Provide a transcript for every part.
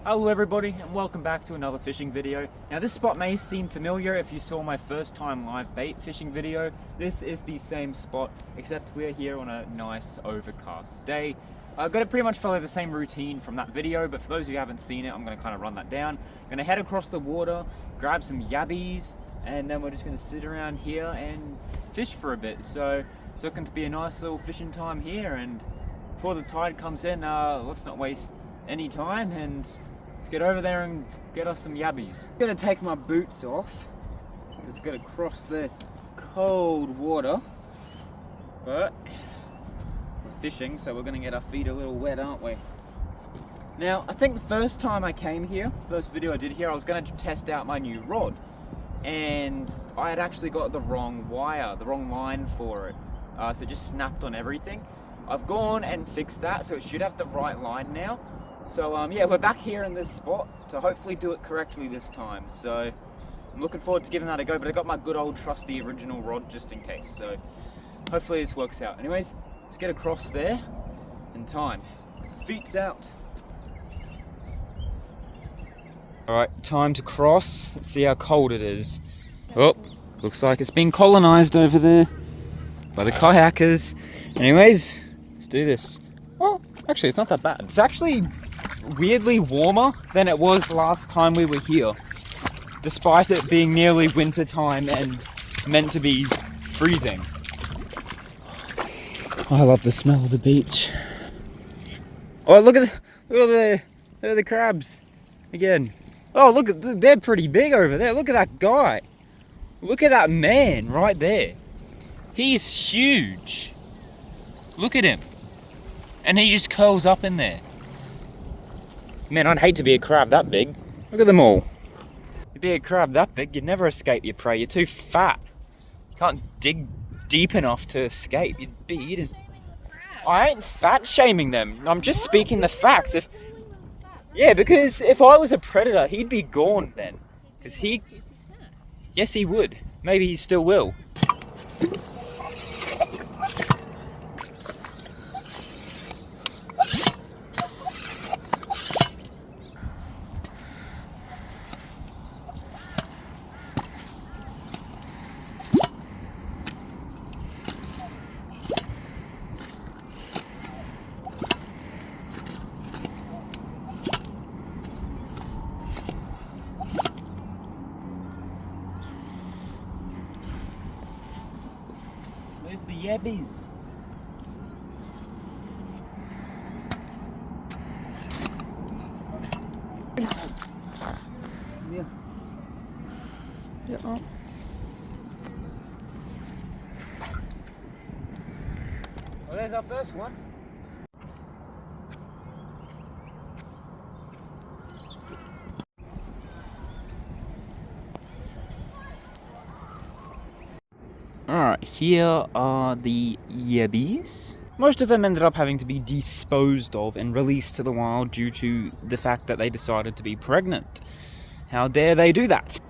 Hello everybody and welcome back to another fishing video. Now this spot may seem familiar if you saw my first time live bait fishing video. This is the same spot except we're here on a nice overcast day. I'm going to pretty much follow the same routine from that video, but for those who haven't seen it I'm going to kind of run that down. I'm going to head across the water, grab some yabbies, and then we're just going to sit around here and fish for a bit. So it's looking to be a nice little fishing time here, and before the tide comes in, let's not waste any time and let's get over there and get us some yabbies. I'm gonna take my boots off. Just gonna cross the cold water. But we're fishing, so we're gonna get our feet a little wet, aren't we? Now, I think the first time I came here, first video I did here, I was gonna test out my new rod. And I had actually got the wrong wire, the wrong line for it. So it just snapped on everything. I've gone and fixed that, so it should have the right line now. So yeah, we're back here in this spot to hopefully do it correctly this time. So I'm looking forward to giving that a go, but I got my good old trusty original rod just in case. So hopefully this works out. Anyways, let's get across there in time. Feet's out. All right, time to cross. Let's see how cold it is. Oh, looks like it's been colonized over there by the kayakers. Anyways, let's do this. Oh, actually, it's not that bad. It's actually weirdly warmer than it was last time we were here, despite it being nearly winter time and meant to be freezing. I love the smell of the beach. Oh, look at the crabs again. Oh, look, they're pretty big over there. Look at that guy. Look at that man right there. He's huge. Look at him. And he just curls up in there. Man, I'd hate to be a crab that big. Look at them all. You'd be a crab that big, you'd never escape your prey. You're too fat. You can't dig deep enough to escape. You'd be eaten. I ain't fat shaming them. I'm just speaking the facts. Yeah, because if I was a predator, he'd be gone then. Because yes, he would. Maybe he still will. Where's the yabbies? Yeah. Yeah. Oh. Well, there's our first one. Alright, here are the yabbies. Most of them ended up having to be disposed of and released to the wild due to the fact that they decided to be pregnant. How dare they do that?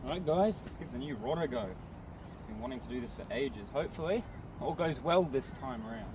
Alright guys, let's give the new rod a go. Been wanting to do this for ages. Hopefully, all goes well this time around.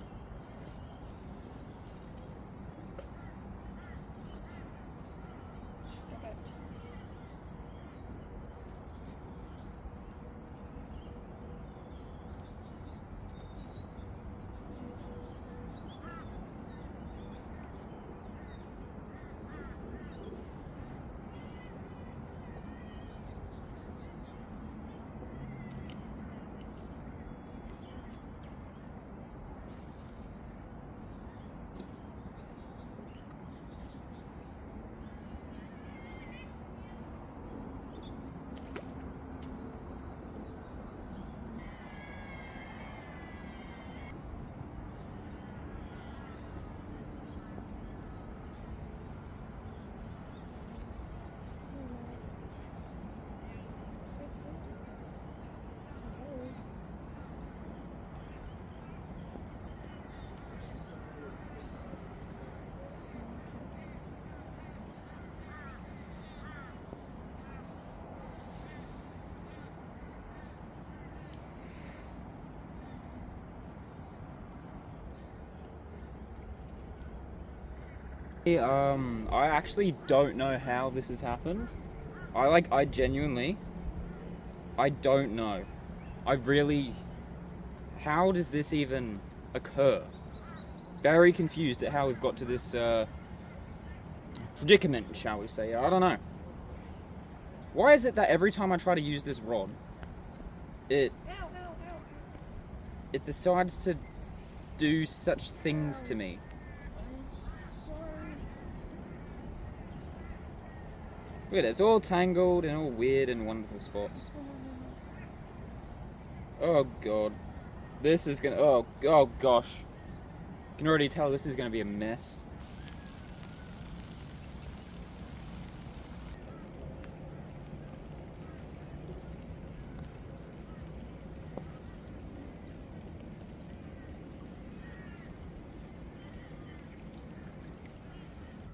I actually don't know how this has happened. I genuinely, I don't know. How does this even occur? Very confused at how we've got to this predicament, shall we say. I don't know. Why is it that every time I try to use this rod, it decides to do such things to me? Look at it, it's all tangled and all weird and wonderful spots. Oh god. This is gonna, oh gosh. I can already tell this is gonna be a mess.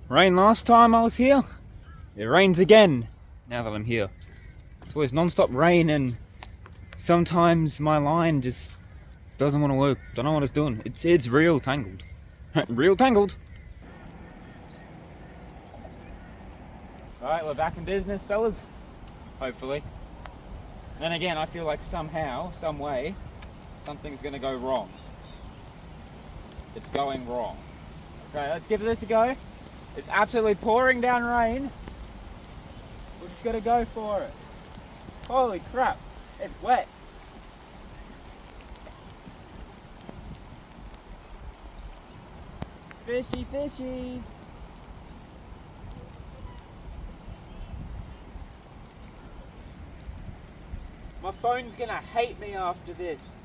Rained last time I was here. It rains again now that I'm here. It's always non-stop rain and sometimes my line just doesn't want to work. Don't know what it's doing. It's real tangled. Real tangled. Alright, we're back in business, fellas. Hopefully. Then again, I feel like somehow, some way, something's gonna go wrong. It's going wrong. Okay, let's give this a go. It's absolutely pouring down rain. We're just gonna go for it. Holy crap, it's wet. Fishy fishies. My phone's gonna hate me after this.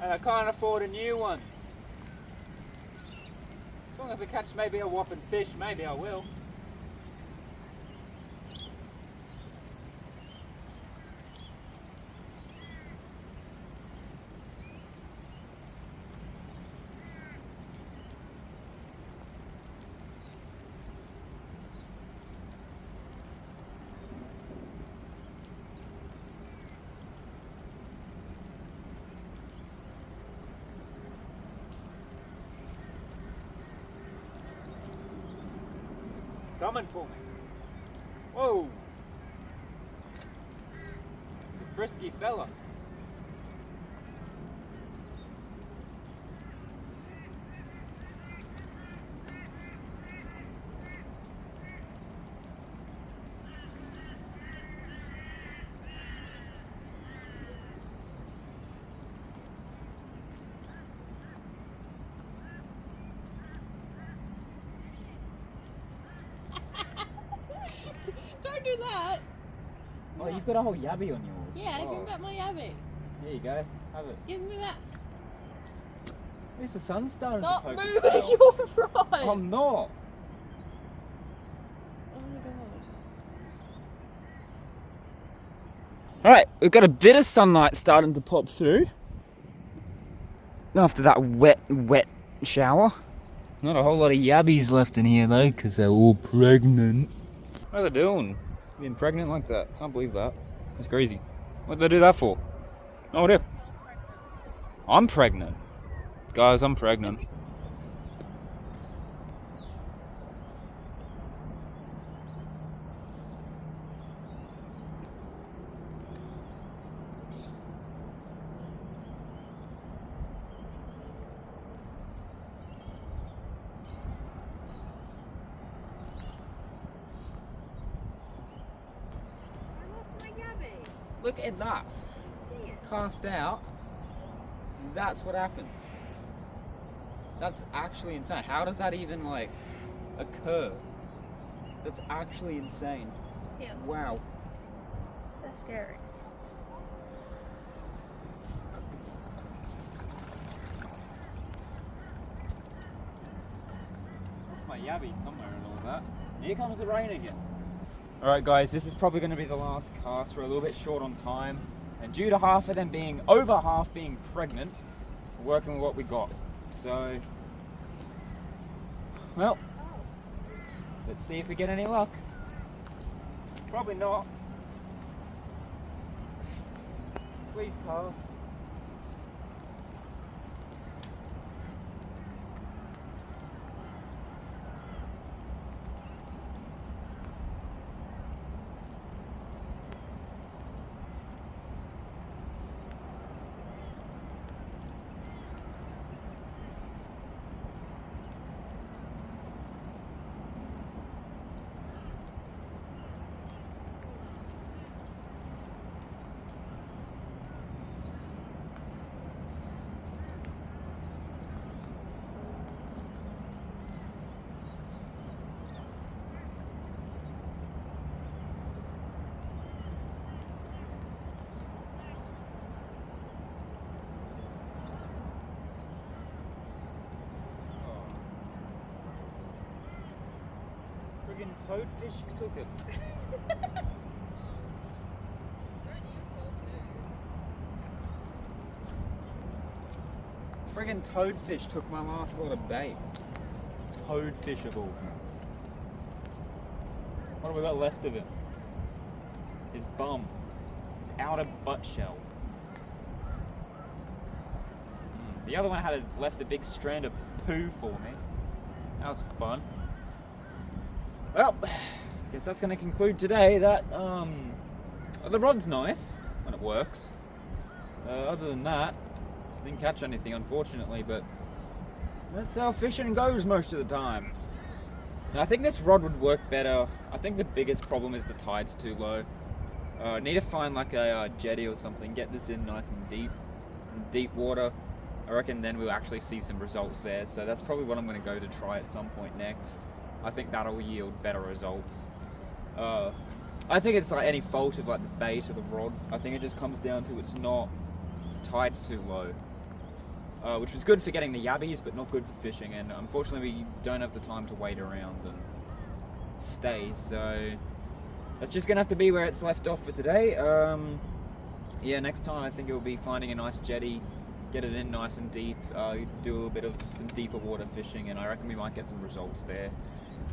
And I can't afford a new one. As long as I catch maybe a whopping fish, maybe I will. Coming for me. Whoa! Frisky fella. Don't do that. Oh, you've got a whole yabby on yours. Yeah, oh. give me back my yabby. There you go. Have it. Give me that. At least the sun's starting Stop to poke moving itself. your rod. I'm not. Oh my god. Alright, we've got a bit of sunlight starting to pop through. After that wet shower. Not a whole lot of yabbies left in here though, because they're all pregnant. What are they doing? Being pregnant like that? Can't believe that. It's crazy. What did they do that for? Oh dear. I'm pregnant. Guys, I'm pregnant. Look at that. Cast out. That's what happens. That's actually insane. How does that even like occur? That's actually insane. Yeah. Wow. That's scary. That's my yabby somewhere and all that. Here comes the rain again. Alright guys, this is probably going to be the last cast. We're a little bit short on time. And due to half of them being, over half being pregnant, we're working with what we got. So, well, let's see if we get any luck. Probably not. Please cast. toadfish took it. Friggin' toadfish took my last lot of bait. Toadfish of all things. What have we got left of him? His bum. His outer butt shell. The other one left a big strand of poo for me. That was fun. Well, guess that's going to conclude today. The rod's nice when it works. Other than that, didn't catch anything unfortunately, but that's how fishing goes most of the time. And I think this rod would work better. I think the biggest problem is the tide's too low. I need to find like a jetty or something, get this in nice and deep water. I reckon then we'll actually see some results there. So that's probably what I'm going to go to try at some point next. I think that'll yield better results. I think it's like any fault of like the bait or the rod. I think it just comes down to tide's too low. Which was good for getting the yabbies, but not good for fishing. And unfortunately, we don't have the time to wait around and stay. So that's just gonna have to be where it's left off for today. Yeah, next time I think it'll be finding a nice jetty, get it in nice and deep, do a little bit of some deeper water fishing, and I reckon we might get some results there.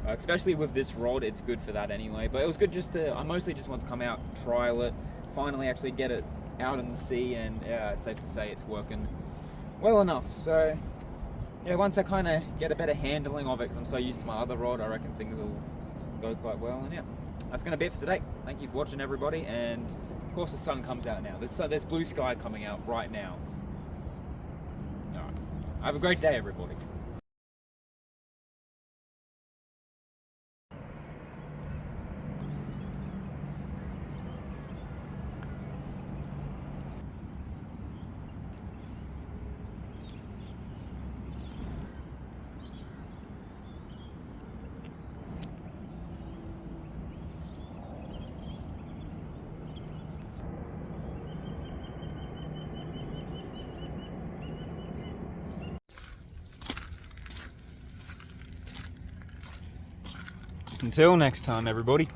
Especially with this rod, it's good for that anyway. But it was good I mostly just want to come out, trial it, finally actually get it out in the sea, and yeah, it's safe to say it's working well enough. So yeah, once I kind of get a better handling of it, because I'm so used to my other rod, I reckon things will go quite well. And yeah, that's going to be it for today. Thank you for watching, everybody, and of course the sun comes out now. There's blue sky coming out right now. Alright, have a great day, everybody. Until next time, everybody.